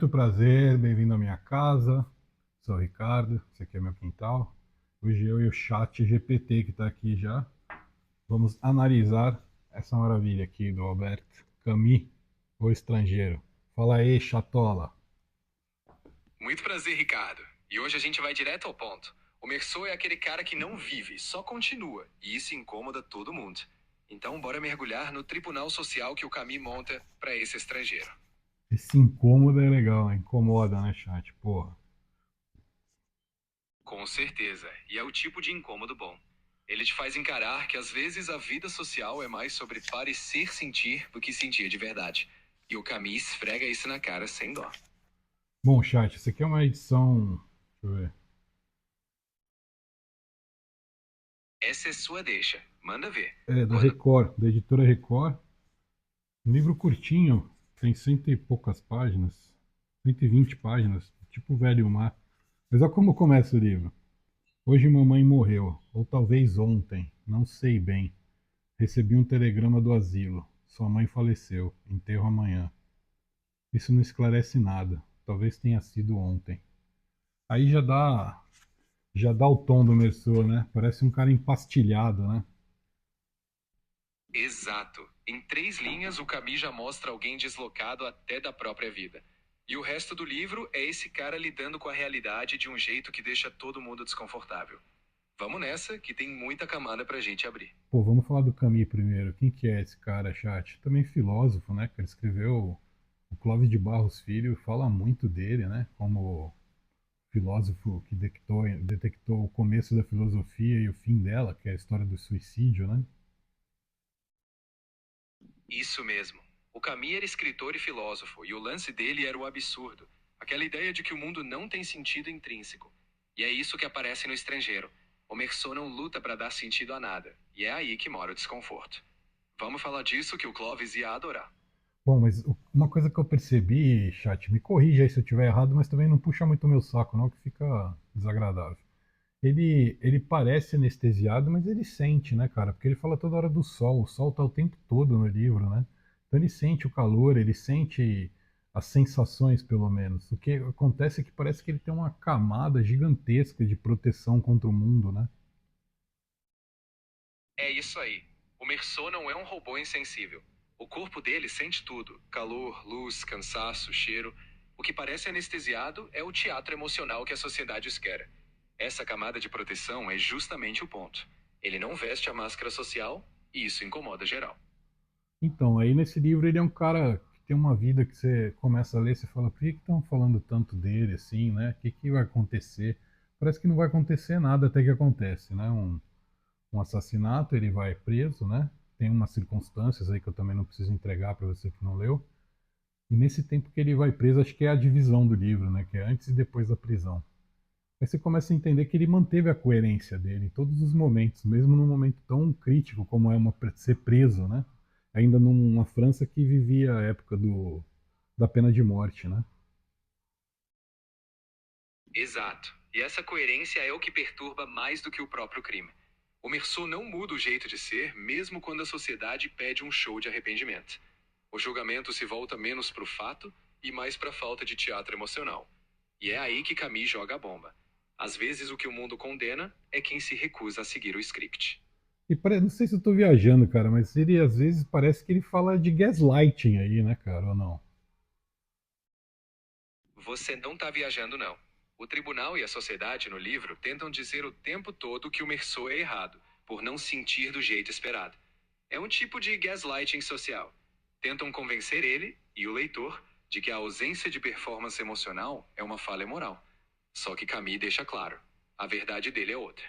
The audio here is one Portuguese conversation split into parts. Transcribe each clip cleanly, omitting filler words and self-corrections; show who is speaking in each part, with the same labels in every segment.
Speaker 1: Muito prazer, bem-vindo à minha casa. Sou o Ricardo, esse aqui é meu quintal. Hoje eu e o chat GPT que está aqui já. Vamos analisar essa maravilha aqui do Albert Camus, O Estrangeiro. Fala aí, chatola.
Speaker 2: Muito prazer, Ricardo. E hoje a gente vai direto ao ponto. O Mersô é aquele cara que não vive, só continua. E isso incomoda todo mundo. Então, bora mergulhar no tribunal social que o Camus monta para esse estrangeiro.
Speaker 1: Esse incômodo é legal, né? Incomoda, né, chat? Porra.
Speaker 2: Com certeza. E é o tipo de incômodo bom. Ele te faz encarar que às vezes a vida social é mais sobre parecer sentir do que sentir de verdade. E o Camus esfrega isso na cara sem dó.
Speaker 1: Bom, chat, essa aqui é uma edição. Deixa eu ver.
Speaker 2: Essa é sua deixa. Manda ver.
Speaker 1: É da
Speaker 2: Quando
Speaker 1: Record, da editora Record. Um livro curtinho, tem cento e poucas páginas, 120 páginas, tipo Velho Mar. Mas olha como começa o livro. Hoje mamãe morreu, ou talvez ontem, não sei bem. Recebi um telegrama do asilo. Sua mãe faleceu, enterro amanhã. Isso não esclarece nada. Talvez tenha sido ontem. Aí já dá o tom do Mersô, né? Parece um cara empastilhado, né?
Speaker 2: Exato. Em 3 linhas, o Camus já mostra alguém deslocado até da própria vida. E o resto do livro é esse cara lidando com a realidade de um jeito que deixa todo mundo desconfortável. Vamos nessa, que tem muita camada pra gente abrir.
Speaker 1: Pô, vamos falar do Camus primeiro. Quem que é esse cara, chat? Também filósofo, né? Que ele escreveu o Clóvis de Barros Filho, fala muito dele, né? Como filósofo que detectou o começo da filosofia e o fim dela, que é a história do suicídio, né?
Speaker 2: Isso mesmo. O Camus era escritor e filósofo, e o lance dele era o absurdo. Aquela ideia de que o mundo não tem sentido intrínseco. E é isso que aparece no Estrangeiro. O Mersô não luta para dar sentido a nada, e é aí que mora o desconforto. Vamos falar disso que o Clovis ia adorar.
Speaker 1: Bom, mas uma coisa que eu percebi, chat, me corrija aí se eu estiver errado, mas também não puxa muito o meu saco, não, que fica desagradável. Ele parece anestesiado, mas ele sente, né, cara? Porque ele fala toda hora do sol. O sol tá o tempo todo no livro, né? Então ele sente o calor, ele sente as sensações, pelo menos. O que acontece é que parece que ele tem uma camada gigantesca de proteção contra o mundo, né?
Speaker 2: É isso aí. O Mersô não é um robô insensível. O corpo dele sente tudo: calor, luz, cansaço, cheiro. O que parece anestesiado é o teatro emocional que a sociedade espera. Essa camada de proteção é justamente o ponto. Ele não veste a máscara social e isso incomoda geral.
Speaker 1: Então, aí nesse livro ele é um cara que tem uma vida que você começa a ler, você fala, por que estão falando tanto dele assim, né? O que, que vai acontecer? Parece que não vai acontecer nada até que acontece, né? Um assassinato, ele vai preso, né? Tem umas circunstâncias aí que eu também não preciso entregar para você que não leu. E nesse tempo que ele vai preso, acho que é a divisão do livro, né? Que é antes e depois da prisão. Aí você começa a entender que ele manteve a coerência dele em todos os momentos, mesmo num momento tão crítico como é ser preso, né? Ainda numa França que vivia a época da pena de morte, né?
Speaker 2: Exato. E essa coerência é o que perturba mais do que o próprio crime. O Mersô não muda o jeito de ser, mesmo quando a sociedade pede um show de arrependimento. O julgamento se volta menos para o fato e mais para a falta de teatro emocional. E é aí que Camus joga a bomba. Às vezes o que o mundo condena é quem se recusa a seguir o script.
Speaker 1: E não sei se eu tô viajando, cara, mas ele às vezes parece que ele fala de gaslighting aí, né, cara, ou não?
Speaker 2: Você não tá viajando, não. O tribunal e a sociedade no livro tentam dizer o tempo todo que o Mersô é errado, por não sentir do jeito esperado. É um tipo de gaslighting social. Tentam convencer ele e o leitor de que a ausência de performance emocional é uma falha moral. Só que Camus deixa claro: a verdade dele é outra.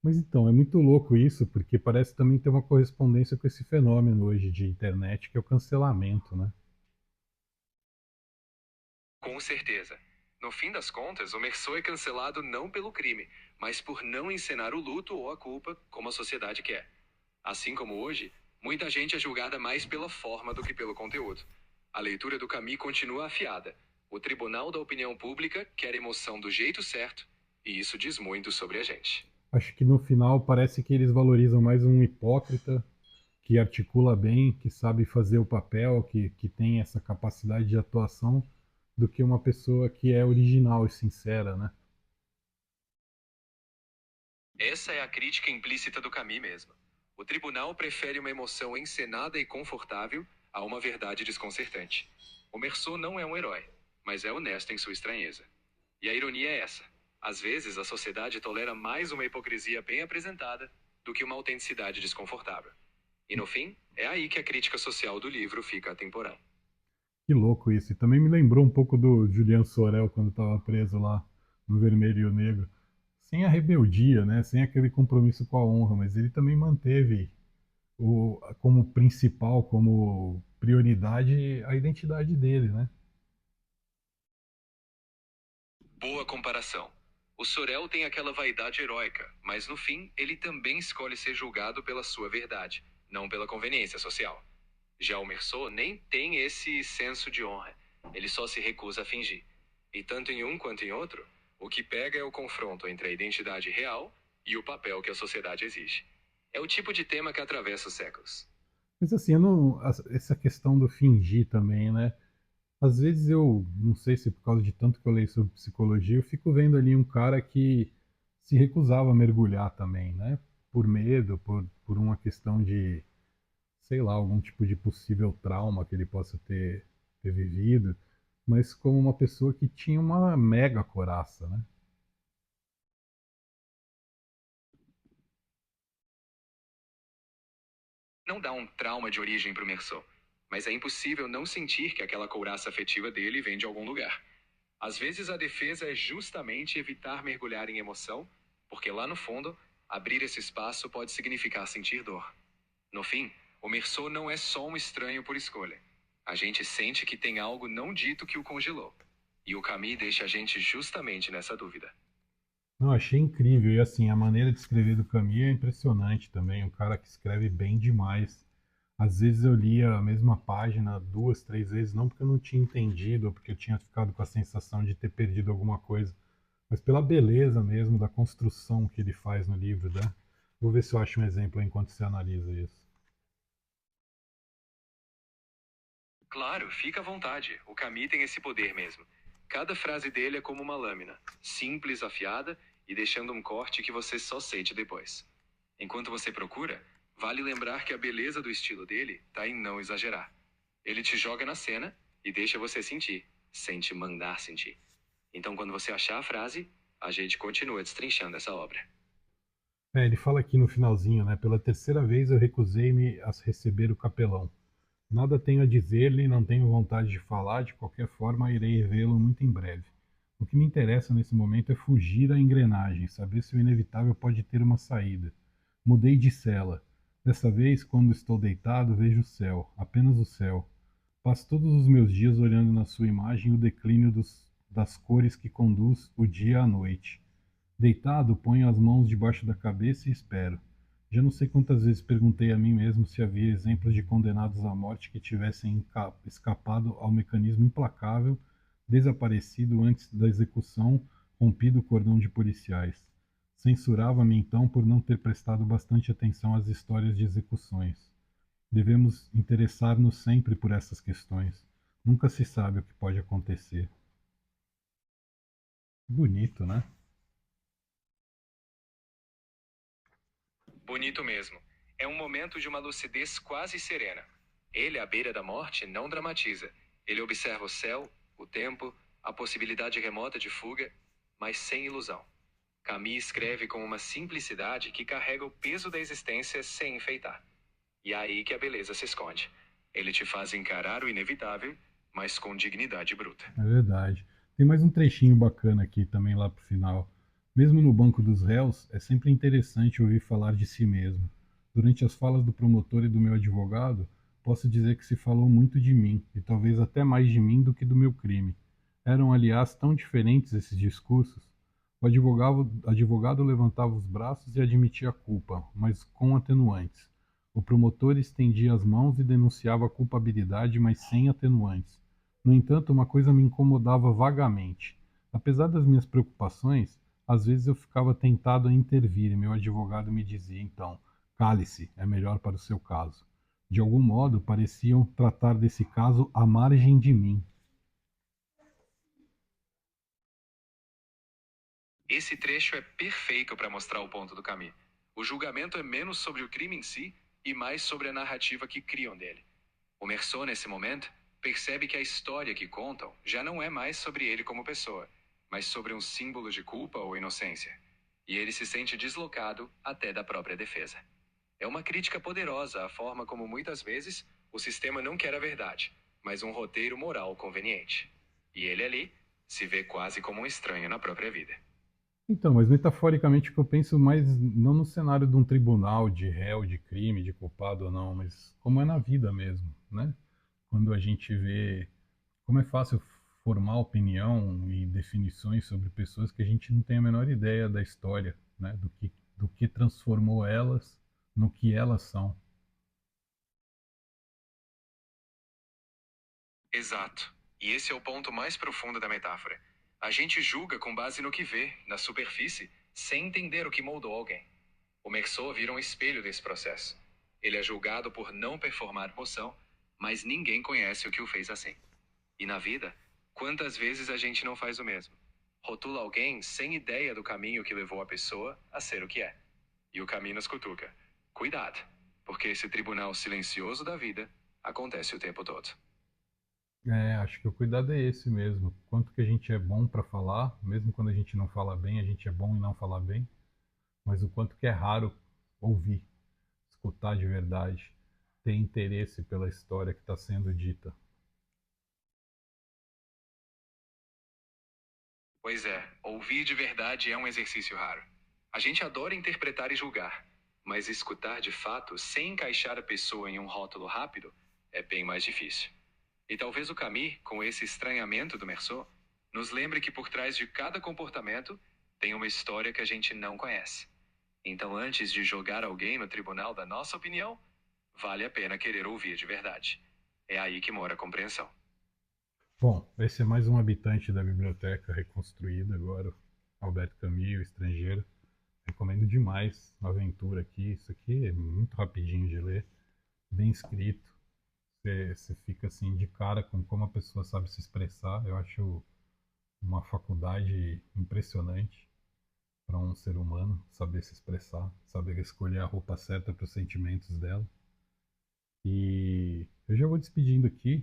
Speaker 1: Mas então, é muito louco isso, porque parece também ter uma correspondência com esse fenômeno hoje de internet, que é o cancelamento, né?
Speaker 2: Com certeza. No fim das contas, o Mersô é cancelado não pelo crime, mas por não encenar o luto ou a culpa como a sociedade quer. Assim como hoje, muita gente é julgada mais pela forma do que pelo conteúdo. A leitura do Camus continua afiada. O tribunal da opinião pública quer emoção do jeito certo, e isso diz muito sobre a gente.
Speaker 1: Acho que no final parece que eles valorizam mais um hipócrita que articula bem, que sabe fazer o papel, que tem essa capacidade de atuação, do que uma pessoa que é original e sincera, né?
Speaker 2: Essa é a crítica implícita do Camus mesmo. O tribunal prefere uma emoção encenada e confortável a uma verdade desconcertante. O Meursault não é um herói, mas é honesto em sua estranheza. E a ironia é essa. Às vezes, a sociedade tolera mais uma hipocrisia bem apresentada do que uma autenticidade desconfortável. E no fim, é aí que a crítica social do livro fica atemporal.
Speaker 1: Que louco isso. E também me lembrou um pouco do Julian Sorel quando estava preso lá no Vermelho e o Negro. Sem a rebeldia, né? Sem aquele compromisso com a honra, mas ele também manteve como principal, como prioridade, a identidade dele, né?
Speaker 2: Boa comparação. O Sorel tem aquela vaidade heróica, mas no fim, ele também escolhe ser julgado pela sua verdade, não pela conveniência social. Já o Meursault nem tem esse senso de honra. Ele só se recusa a fingir. E tanto em um quanto em outro, o que pega é o confronto entre a identidade real e o papel que a sociedade exige. É o tipo de tema que atravessa os séculos.
Speaker 1: Mas assim, eu não, essa questão do fingir também, né? Às vezes eu, não sei se por causa de tanto que eu leio sobre psicologia, eu fico vendo ali um cara que se recusava a mergulhar também, né? Por medo, por uma questão de, sei lá, algum tipo de possível trauma que ele possa ter vivido, mas como uma pessoa que tinha uma mega coraça, né?
Speaker 2: Não dá um trauma de origem para o Meursault, mas é impossível não sentir que aquela couraça afetiva dele vem de algum lugar. Às vezes a defesa é justamente evitar mergulhar em emoção, porque lá no fundo, abrir esse espaço pode significar sentir dor. No fim, o Meursault não é só um estranho por escolha. A gente sente que tem algo não dito que o congelou. E o Camus deixa a gente justamente nessa dúvida.
Speaker 1: Não, achei incrível. E assim, a maneira de escrever do Camus é impressionante também. Um cara que escreve bem demais. Às vezes eu lia a mesma página duas, três vezes, não porque eu não tinha entendido, ou porque eu tinha ficado com a sensação de ter perdido alguma coisa, mas pela beleza mesmo da construção que ele faz no livro, né? Vou ver se eu acho um exemplo enquanto você analisa isso.
Speaker 2: Claro, fica à vontade. O Camus tem esse poder mesmo. Cada frase dele é como uma lâmina, simples, afiada e deixando um corte que você só sente depois. Enquanto você procura, vale lembrar que a beleza do estilo dele tá em não exagerar. Ele te joga na cena e deixa você sentir, sem te mandar sentir. Então, quando você achar a frase, a gente continua destrinchando essa obra.
Speaker 1: É, ele fala aqui no finalzinho, né? Pela terceira vez eu recusei-me a receber o capelão. Nada tenho a dizer-lhe, não tenho vontade de falar, de qualquer forma irei vê-lo muito em breve. O que me interessa nesse momento é fugir à engrenagem, saber se o inevitável pode ter uma saída. Mudei de cela. Dessa vez, quando estou deitado, vejo o céu, apenas o céu. Passo todos os meus dias olhando na sua imagem o declínio das cores que conduz o dia à noite. Deitado, ponho as mãos debaixo da cabeça e espero. Já não sei quantas vezes perguntei a mim mesmo se havia exemplos de condenados à morte que tivessem escapado ao mecanismo implacável, desaparecido antes da execução, rompido o cordão de policiais. Censurava-me então por não ter prestado bastante atenção às histórias de execuções. Devemos interessar-nos sempre por essas questões. Nunca se sabe o que pode acontecer. Bonito, né?
Speaker 2: Bonito mesmo. É um momento de uma lucidez quase serena. Ele, à beira da morte, não dramatiza. Ele observa o céu, o tempo, a possibilidade remota de fuga, mas sem ilusão. Camus escreve com uma simplicidade que carrega o peso da existência sem enfeitar. E é aí que a beleza se esconde. Ele te faz encarar o inevitável, mas com dignidade bruta.
Speaker 1: É verdade. Tem mais um trechinho bacana aqui também lá pro final. Mesmo no banco dos réus, é sempre interessante ouvir falar de si mesmo. Durante as falas do promotor e do meu advogado, posso dizer que se falou muito de mim, e talvez até mais de mim do que do meu crime. Eram, aliás, tão diferentes esses discursos. O advogado levantava os braços e admitia a culpa, mas com atenuantes. O promotor estendia as mãos e denunciava a culpabilidade, mas sem atenuantes. No entanto, uma coisa me incomodava vagamente. Apesar das minhas preocupações, às vezes eu ficava tentado a intervir e meu advogado me dizia então: cale-se, é melhor para o seu caso. De algum modo, pareciam tratar desse caso à margem de mim.
Speaker 2: Esse trecho é perfeito para mostrar o ponto do Camus. O julgamento é menos sobre o crime em si e mais sobre a narrativa que criam dele. O Meursault, nesse momento, percebe que a história que contam já não é mais sobre ele como pessoa, mas sobre um símbolo de culpa ou inocência. E ele se sente deslocado até da própria defesa. É uma crítica poderosa à forma como muitas vezes o sistema não quer a verdade, mas um roteiro moral conveniente. E ele ali se vê quase como um estranho na própria vida.
Speaker 1: Então, mas metaforicamente o que eu penso mais não no cenário de um tribunal de réu, de crime, de culpado ou não, mas como é na vida mesmo, né? Quando a gente vê como é fácil formar opinião e definições sobre pessoas que a gente não tem a menor ideia da história, né? Do que transformou elas no que elas são.
Speaker 2: Exato. E esse é o ponto mais profundo da metáfora. A gente julga com base no que vê, na superfície, sem entender o que moldou alguém. O Meursault vira um espelho desse processo. Ele é julgado por não performar moção, mas ninguém conhece o que o fez assim. E na vida, quantas vezes a gente não faz o mesmo? Rotula alguém sem ideia do caminho que levou a pessoa a ser o que é. E o caminho nos cutuca. Cuidado, porque esse tribunal silencioso da vida acontece o tempo todo.
Speaker 1: É, acho que o cuidado é esse mesmo. Quanto que a gente é bom para falar, mesmo quando a gente não fala bem, a gente é bom em não falar bem, mas o quanto que é raro ouvir, escutar de verdade, ter interesse pela história que está sendo dita.
Speaker 2: Pois é, ouvir de verdade é um exercício raro. A gente adora interpretar e julgar, mas escutar de fato, sem encaixar a pessoa em um rótulo rápido, é bem mais difícil. E talvez o Camus, com esse estranhamento do Meursault, nos lembre que por trás de cada comportamento tem uma história que a gente não conhece. Então, antes de jogar alguém no tribunal da nossa opinião, vale a pena querer ouvir de verdade. É aí que mora a compreensão.
Speaker 1: Bom, esse é mais um habitante da biblioteca reconstruída agora, Alberto Camus, o estrangeiro. Recomendo demais a aventura aqui. Isso aqui é muito rapidinho de ler, bem escrito. Você fica assim de cara com como a pessoa sabe se expressar. Eu acho uma faculdade impressionante para um ser humano saber se expressar, saber escolher a roupa certa para os sentimentos dela. E eu já vou despedindo aqui,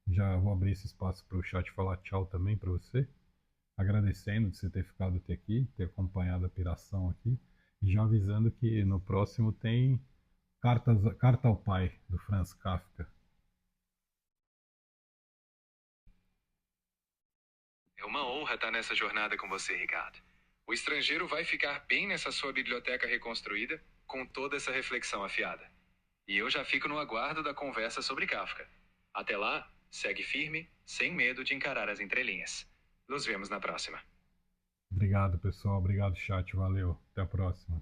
Speaker 1: já vou abrir esse espaço para o chat falar tchau também para você, agradecendo de você ter ficado até aqui, ter acompanhado a piração aqui, e já avisando que no próximo tem Carta ao Pai, do Franz Kafka.
Speaker 2: É uma honra estar nessa jornada com você, Ricardo. O estrangeiro vai ficar bem nessa sua biblioteca reconstruída, com toda essa reflexão afiada. E eu já fico no aguardo da conversa sobre Kafka. Até lá, segue firme, sem medo de encarar as entrelinhas. Nos vemos na próxima.
Speaker 1: Obrigado, pessoal. Obrigado, chat. Valeu. Até a próxima.